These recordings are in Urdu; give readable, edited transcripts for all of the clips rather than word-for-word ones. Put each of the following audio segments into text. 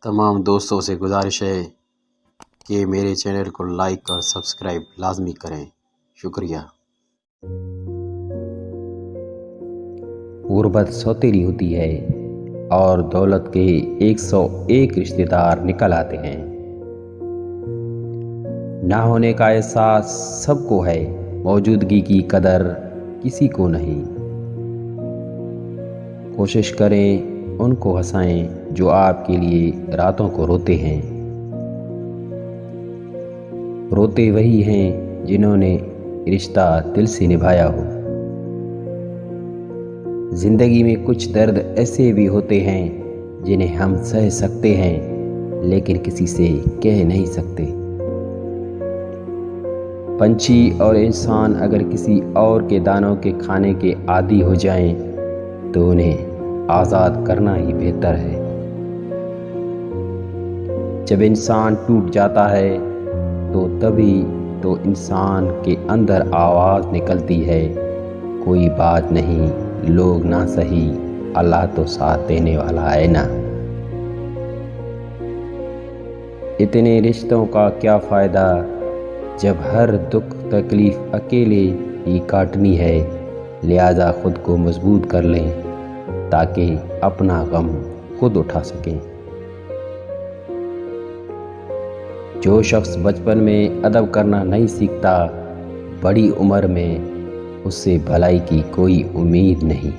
تمام دوستوں سے گزارش ہے کہ میرے چینل کو لائک اور سبسکرائب لازمی کریں۔ شکریہ۔ غربت سوتیلی ہوتی ہے اور دولت کے 101 رشتہ دار نکل آتے ہیں۔ نہ ہونے کا احساس سب کو ہے، موجودگی کی قدر کسی کو نہیں۔ کوشش کریں ان کو ہنسائیں جو آپ کے لیے راتوں کو روتے ہیں۔ روتے وہی ہیں جنہوں نے رشتہ دل سے نبھایا ہو۔ زندگی میں کچھ درد ایسے بھی ہوتے ہیں جنہیں ہم سہ سکتے ہیں لیکن کسی سے کہہ نہیں سکتے۔ پنچھی اور انسان اگر کسی اور کے دانوں کے کھانے کے عادی ہو جائیں تو انہیں آزاد کرنا ہی بہتر ہے۔ جب انسان ٹوٹ جاتا ہے تو تبھی تو انسان کے اندر آواز نکلتی ہے، کوئی بات نہیں، لوگ نہ سہی، اللہ تو ساتھ دینے والا ہے نا۔ اتنے رشتوں کا کیا فائدہ جب ہر دکھ تکلیف اکیلے ہی کاٹنی ہے، لہذا خود کو مضبوط کر لیں تاکہ اپنا غم خود اٹھا سکیں۔ جو شخص بچپن میں ادب کرنا نہیں سیکھتا، بڑی عمر میں اس سے بھلائی کی کوئی امید نہیں۔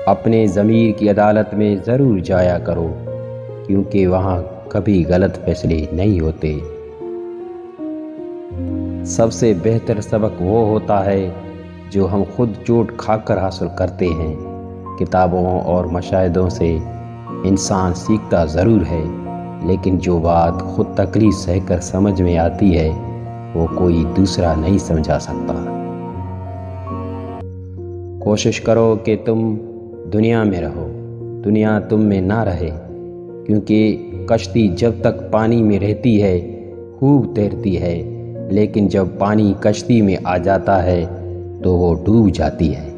اپنے ضمیر کی عدالت میں ضرور جایا کرو کیونکہ وہاں کبھی غلط فیصلے نہیں ہوتے۔ سب سے بہتر سبق وہ ہوتا ہے جو ہم خود چوٹ کھا کر حاصل کرتے ہیں۔ کتابوں اور مشاہدوں سے انسان سیکھتا ضرور ہے لیکن جو بات خود تکلیف سہ کر سمجھ میں آتی ہے وہ کوئی دوسرا نہیں سمجھا سکتا۔ کوشش کرو کہ تم دنیا میں رہو، دنیا تم میں نہ رہے، کیونکہ کشتی جب تک پانی میں رہتی ہے خوب تیرتی ہے لیکن جب پانی کشتی میں آ جاتا ہے تو وہ ڈوب جاتی ہے۔